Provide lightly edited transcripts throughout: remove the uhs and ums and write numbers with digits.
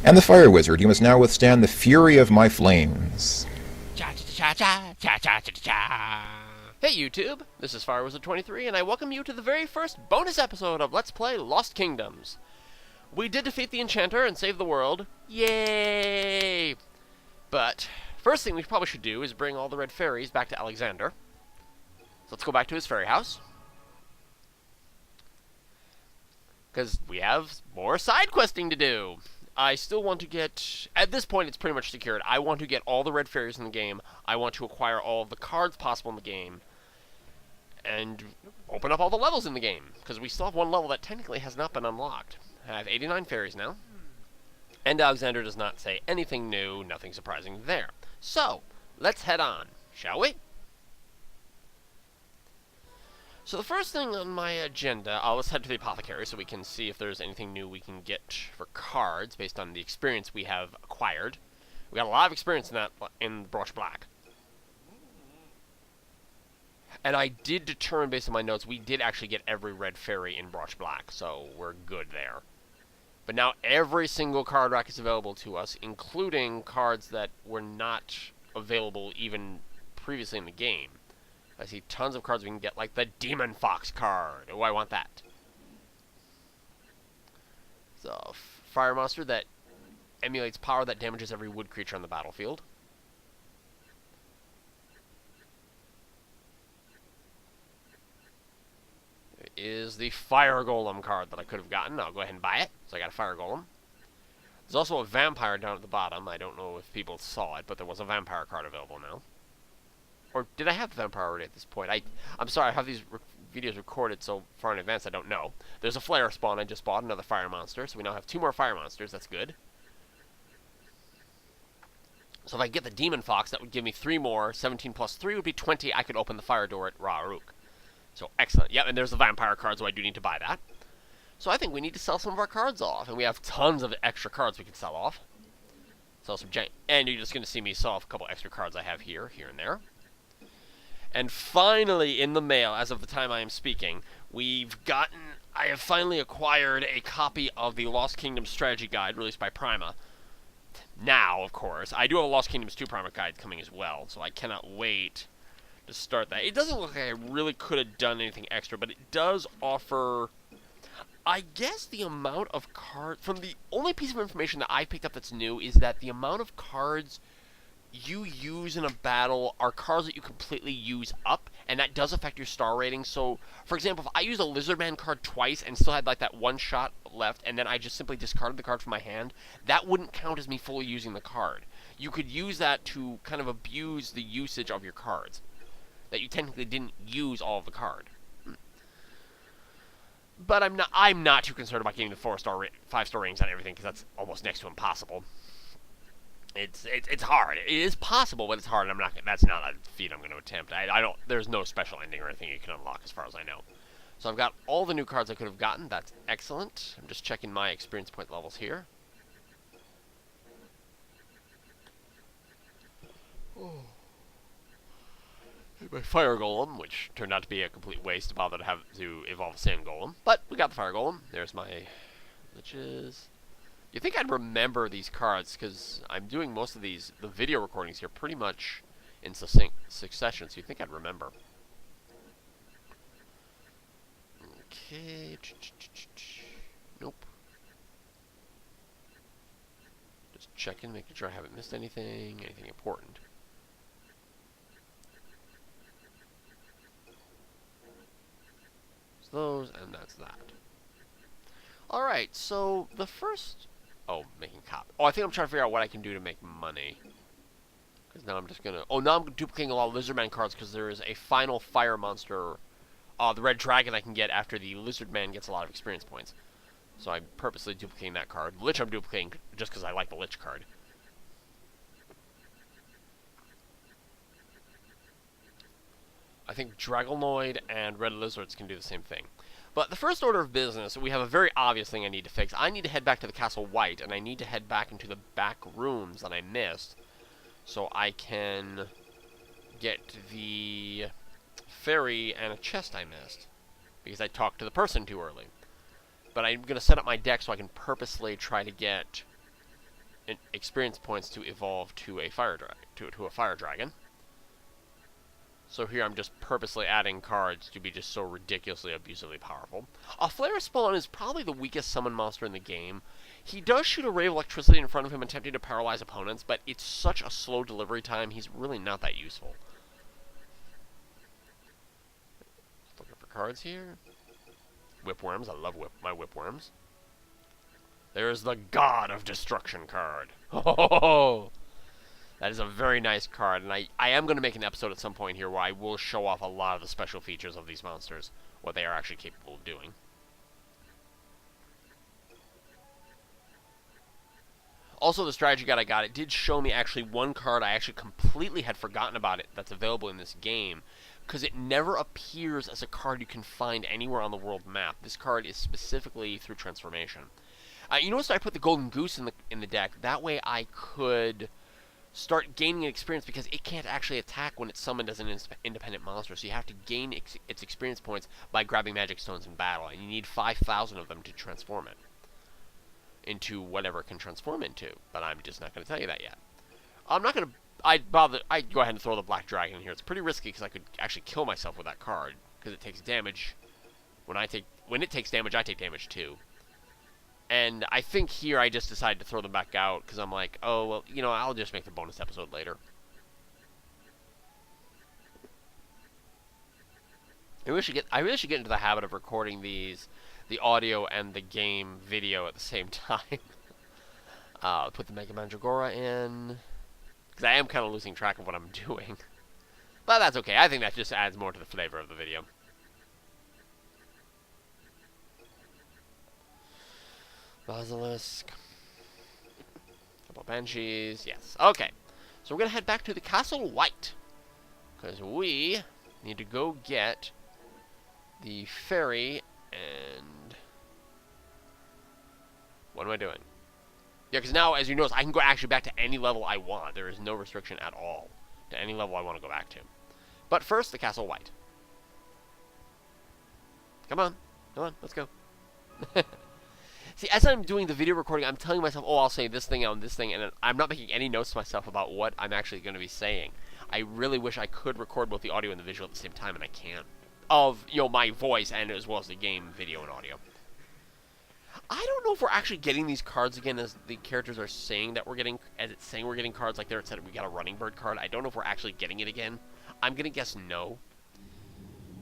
And the Fire Wizard, you must now withstand the fury of my flames. Cha-cha-cha-cha, Hey YouTube, this is Firewizard23, and I welcome you to the very first bonus episode of Let's Play Lost Kingdoms. We did defeat the Enchanter and save the world. Yay! But, first thing we probably should do is bring all the red fairies back to Alexander. So let's go back to his fairy house. Because we have more side questing to do. I still want to get, at this point it's pretty much secured, I want to get all the red fairies in the game. I want to acquire all of the cards possible in the game. And open up all the levels in the game. Because we still have one level that technically has not been unlocked. I have 89 fairies now. And Alexander does not say anything new, nothing surprising there. So, let's head on, shall we? So the first thing on my agenda, let's head to the apothecary so we can see if there's anything new we can get for cards based on the experience we have acquired. We got a lot of experience in that in Brush Black. And I did determine based on my notes, we did actually get every red fairy in Brush Black, so we're good there. But now every single card rack is available to us, including cards that were not available even previously in the game. I see tons of cards we can get, like the Demon Fox card. Oh, I want that. So, fire monster that emulates power that damages every wood creature on the battlefield. There is the Fire Golem card that I could have gotten. I'll go ahead and buy it. So I got a Fire Golem. There's also a Vampire down at the bottom. I don't know if people saw it, but there was a Vampire card available now. Or did I have the Vampire already at this point? I'm sorry, I have these videos recorded so far in advance I don't know. There's a Flare spawn I just bought, another Fire Monster, so we now have 2 more Fire Monsters, that's good. So if I get the Demon Fox, that would give me 3 more. 17 plus 3 would be 20. I could open the Fire Door at Ra-Aruk. So excellent. Yep, and there's the Vampire card, so I do need to buy that. So I think we need to sell some of our cards off, and we have tons of extra cards we can sell off. Sell some giant, and you're just going to see me sell off a couple extra cards I have here and there. And finally, in the mail, as of the time I am speaking, I have finally acquired a copy of the Lost Kingdoms Strategy Guide released by Prima. Now, of course, I do have a Lost Kingdoms 2 Prima Guide coming as well, so I cannot wait to start that. It doesn't look like I really could have done anything extra, but it does offer, I guess, the amount of cards. From the only piece of information that I picked up that's new is that the amount of cards you use in a battle are cards that you completely use up, and that does affect your star rating. So, for example, if I used a Lizardman card twice and still had like that one shot left, and then I just simply discarded the card from my hand, that wouldn't count as me fully using the card. You could use that to kind of abuse the usage of your cards, that you technically didn't use all of the card. But I'm not too concerned about getting the 5-star ratings on everything, because that's almost next to impossible. It's hard. It is possible, but it's hard. And that's not a feat I'm going to attempt. I don't. There's no special ending or anything you can unlock, as far as I know. So I've got all the new cards I could have gotten. That's excellent. I'm just checking my experience point levels here. Oh. My Fire Golem, which turned out to be a complete waste to bother to have to evolve a Sand Golem, but we got the Fire Golem. There's my liches. You think I'd remember these cards, because I'm doing most of the video recordings here pretty much in succession, so you think I'd remember. Okay. Nope. Just checking, making sure I haven't missed anything important. So those, and that's that. Alright, so the first... Oh, making copy. Oh, I think I'm trying to figure out what I can do to make money. Because now I'm just going to... Oh, now I'm duplicating a lot of Lizardman cards because there is a final Fire Monster, the Red Dragon I can get after the Lizardman gets a lot of experience points. So I'm purposely duplicating that card. Lich I'm duplicating just because I like the Lich card. I think Dragonoid and Red Lizards can do the same thing. But the first order of business, we have a very obvious thing I need to fix. I need to head back to the Castle Wyht, and I need to head back into the back rooms that I missed, so I can get the fairy and a chest I missed, because I talked to the person too early. But I'm going to set up my deck so I can purposely try to get experience points to evolve to a fire dragon. So here I'm just purposely adding cards to be just so ridiculously abusively powerful. A Flare Spawn is probably the weakest summon monster in the game. He does shoot a ray of electricity in front of him attempting to paralyze opponents, but it's such a slow delivery time, he's really not that useful. Just looking for cards here. Whipworms, I love my whipworms. There's the God of Destruction card. Oh, that is a very nice card, and I am going to make an episode at some point here where I will show off a lot of the special features of these monsters, what they are actually capable of doing. Also, the strategy guide I got, it did show me actually one card I actually completely had forgotten about it that's available in this game, because it never appears as a card you can find anywhere on the world map. This card is specifically through transformation. You notice I put the Golden Goose in the deck. That way I could start gaining experience, because it can't actually attack when it's summoned as an independent monster. So you have to gain its experience points by grabbing magic stones in battle, and you need 5,000 of them to transform it into whatever it can transform into. But I'm just not going to tell you that yet. I'm not going to... I'd go ahead and throw the Black Dragon in here. It's pretty risky because I could actually kill myself with that card, because it takes damage. When it takes damage, I take damage too. And I think here I just decided to throw them back out because I'm like, oh well, you know, I'll just make the bonus episode later. I really should get into the habit of recording the audio and the game video at the same time. Put the Mega Mandragora in, because I am kind of losing track of what I'm doing. But that's okay. I think that just adds more to the flavor of the video. Basilisk. Couple Banshees. Yes. Okay. So we're going to head back to the Castle Wyht, because we need to go get the ferry and... What am I doing? Yeah, because now, as you notice, I can go actually back to any level I want. There is no restriction at all to any level I want to go back to. But first, the Castle Wyht. Come on. Come on. Let's go. See, as I'm doing the video recording, I'm telling myself, oh, I'll say this thing on this thing, and I'm not making any notes to myself about what I'm actually going to be saying. I really wish I could record both the audio and the visual at the same time, and I can't. Of, you know, my voice and as well as the game video and audio. I don't know if we're actually getting these cards again as the characters are saying that we're getting, as it's saying we're getting cards, like there it said we got a Running Bird card. I don't know if we're actually getting it again. I'm going to guess no.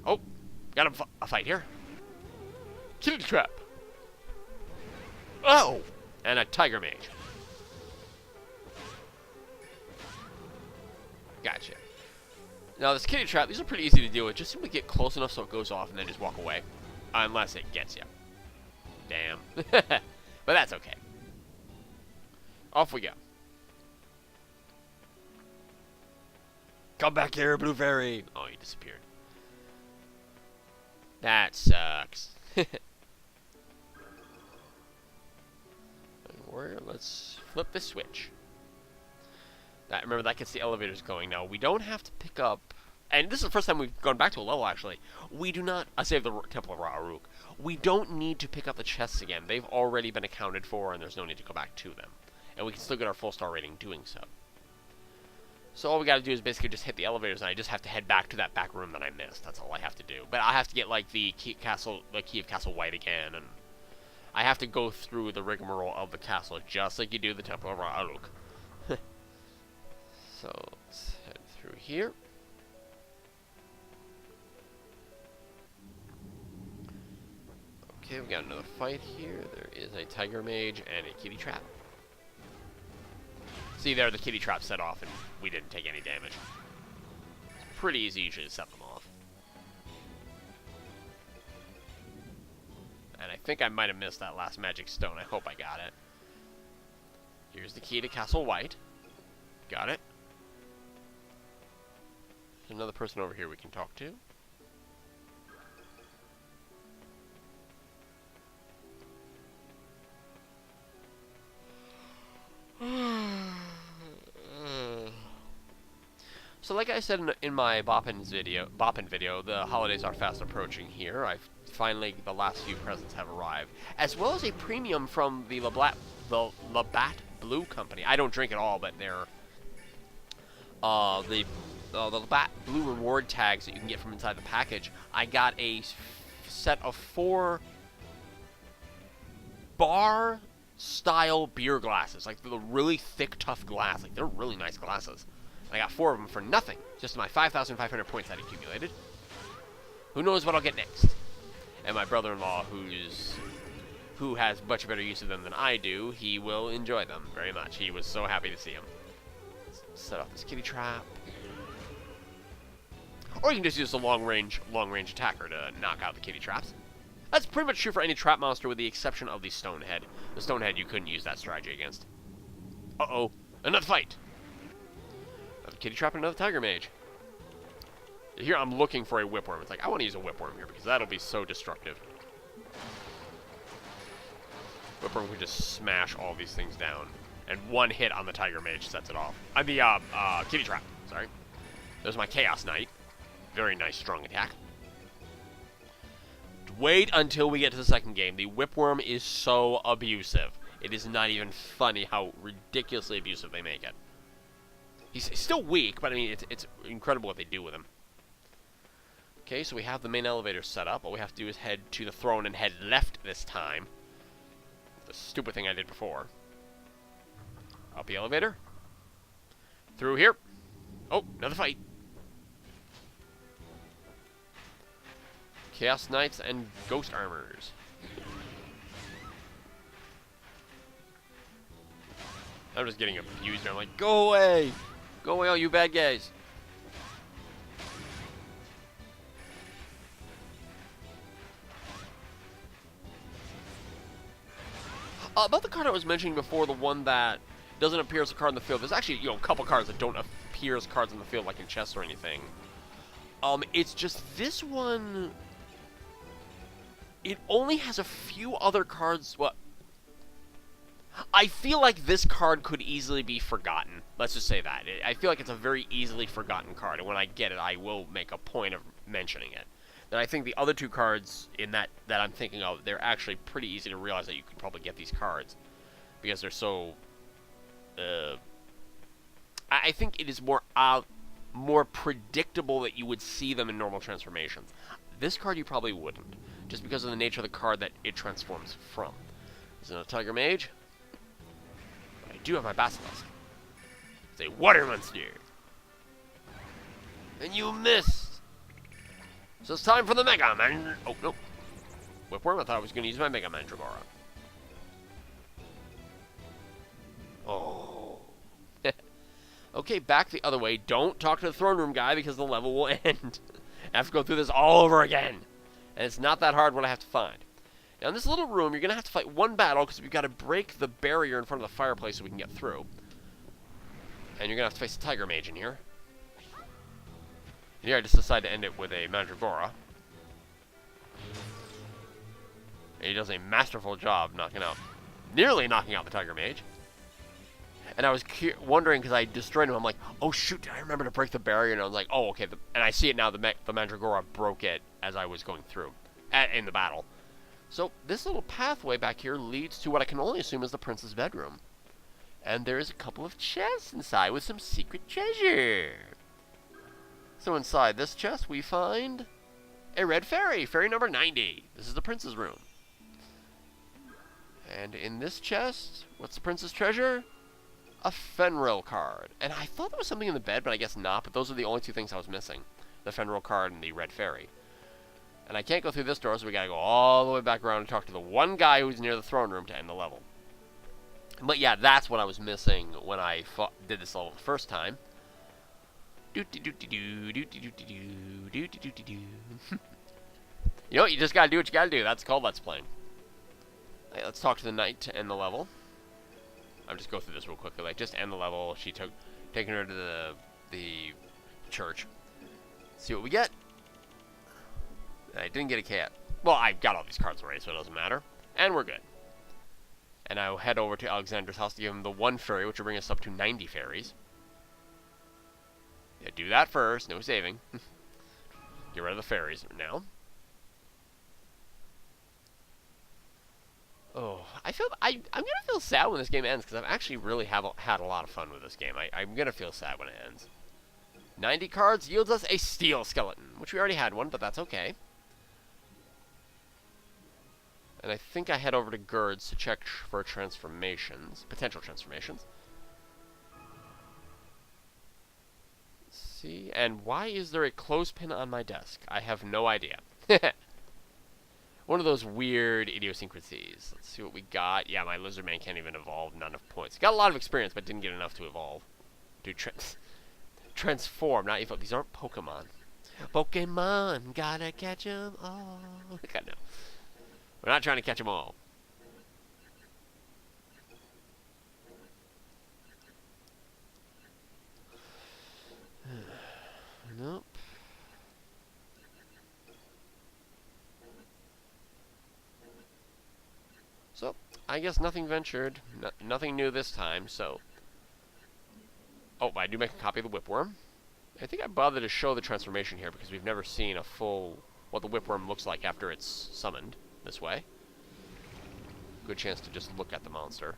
Oh, got a fight here. Kitty Trap. Oh! And a Tiger Mage. Gotcha. Now, this Kitty Trap, these are pretty easy to deal with. Just simply get close enough so it goes off and then just walk away. Unless it gets you. Damn. But that's okay. Off we go. Come back here, Blue Fairy! Oh, he disappeared. That sucks. Let's flip the switch. Remember, that gets the elevators going. Now, we don't have to pick up... And this is the first time we've gone back to a level, actually. We do not... I saved the Temple of Ra-Aruk. We don't need to pick up the chests again. They've already been accounted for, and there's no need to go back to them. And we can still get our full star rating doing so. So all we gotta do is basically just hit the elevators, and I just have to head back to that back room that I missed. That's all I have to do. But I have to get, like, the key of Castle Wyht again, and... I have to go through the rigmarole of the castle, just like you do the Temple of Ra-Aruk. So, let's head through here. Okay, we got another fight here. There is a Tiger Mage and a Kitty Trap. See there, the Kitty Trap set off, and we didn't take any damage. It's pretty easy usually to set them off. And I think I might have missed that last magic stone. I hope I got it. Here's the key to Castle Wyht. Got it. There's another person over here we can talk to. So like I said in my Boppin video, the holidays are fast approaching here. The last few presents have arrived, as well as a premium from the LateBlt Blue Company. I don't drink at all, but they're the blue reward tags that you can get from inside the package. I got a set of 4 bar-style beer glasses, like the really thick, tough glass. Like, they're really nice glasses. I got 4 of them for nothing, just my 5,500 points I'd accumulated. Who knows what I'll get next? And my brother-in-law, who has much better use of them than I do, he will enjoy them very much. He was so happy to see them. Let's set off this kitty trap. Or you can just use a long-range attacker to knock out the kitty traps. That's pretty much true for any trap monster with the exception of the Stonehead. The Stonehead you couldn't use that strategy against. Uh-oh. Another fight! Another kitty trap and another tiger mage. Here I'm looking for a whipworm. It's like, I want to use a whipworm here because that'll be so destructive. Whipworm could just smash all these things down. And one hit on the tiger mage sets it off. The kitty trap, sorry. There's my Chaos Knight. Very nice, strong attack. Wait until we get to the second game. The whipworm is so abusive. It is not even funny how ridiculously abusive they make it. He's still weak, but I mean, it's incredible what they do with him. Okay, so we have the main elevator set up. All we have to do is head to the throne and head left this time. The stupid thing I did before. Up the elevator. Through here. Oh, another fight. Chaos Knights and Ghost Armors. I'm just getting abused here. I'm like, go away! Go away, all you bad guys! About the card I was mentioning before, the one that doesn't appear as a card in the field, there's actually, a couple cards that don't appear as cards in the field, like in chests or anything. It's just this one... It only has a few other cards. Well, I feel like this card could easily be forgotten. Let's just say that. I feel like it's a very easily forgotten card, and when I get it, I will make a point of mentioning it. Then I think the other 2 cards in that I'm thinking of, they're actually pretty easy to realize that you could probably get these cards. Because they're so... I think it is more predictable that you would see them in normal transformations. This card you probably wouldn't, just because of the nature of the card that it transforms from. There's another Tiger Mage. But I do have my Basilisk. It's a water monster. And you missed! So it's time for the Mega Man... Oh, no. Whipworm, I thought I was going to use my Mega Mandragora. Oh. Okay, back the other way. Don't talk to the throne room guy because the level will end. I have to go through this all over again. And it's not that hard what I have to find. Now, in this little room, you're going to have to fight one battle because we've got to break the barrier in front of the fireplace so we can get through. And you're going to have to face a Tiger Mage in here. And here I just decided to end it with a Mandragora. And he does a masterful job nearly knocking out the Tiger Mage. And I was wondering, because I destroyed him, I'm like, oh shoot, did I remember to break the barrier? And I was like, oh, okay. And I see it now, the Mandragora broke it as I was going through in the battle. So this little pathway back here leads to what I can only assume is the prince's bedroom. And there is a couple of chests inside with some secret treasure. So inside this chest we find a red fairy, fairy number 90. This is the prince's room. And in this chest, what's the prince's treasure? A Fenrir card. And I thought there was something in the bed, but I guess not. But those are the only 2 things I was missing. The Fenrir card and the red fairy. And I can't go through this door, so we gotta go all the way back around and talk to the one guy who's near the throne room to end the level. But yeah, that's what I was missing when I did this level the first time. You know, you just gotta do what you gotta do. That's called Let's Playing. Right, let's talk to the knight to end the level. I'll just go through this real quickly. Like, just end the level. She taking her to the church. See what we get. I didn't get a cat. Well, I got all these cards already, so it doesn't matter. And we're good. And I'll head over to Alexander's house to give him the 1 fairy, which will bring us up to 90 fairies. Yeah, do that first. No saving. Get rid of the fairies now. Oh, I'm gonna feel sad when this game ends because I've actually really had a lot of fun with this game. I'm gonna feel sad when it ends. 90 cards yields us a steel skeleton, which we already had one, but that's okay. And I think I head over to Gerd's to check for transformations, potential transformations. Let's see, and why is there a clothespin on my desk? I have no idea. One of those weird idiosyncrasies. Let's see what we got. Yeah, my lizardman can't even evolve, not enough points. Got a lot of experience, but didn't get enough to evolve. Dude, transform, not evolve. These aren't Pokemon. Pokemon, gotta catch them all. God, no. We're not trying to catch them all. Nope. So, I guess nothing ventured. Nothing new this time, so... Oh, I do make a copy of the Whipworm. I think I bothered to show the transformation here because we've never seen a full... what the Whipworm looks like after it's summoned this way. Good chance to just look at the monster.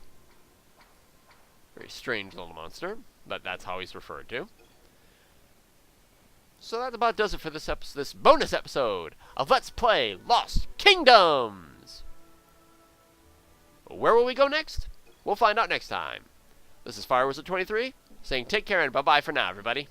Very strange little monster, but that's how he's referred to. So that about does it for this bonus episode of Let's Play Lost Kingdoms! Where will we go next? We'll find out next time. This is Firewizard23, saying take care and bye-bye for now, everybody.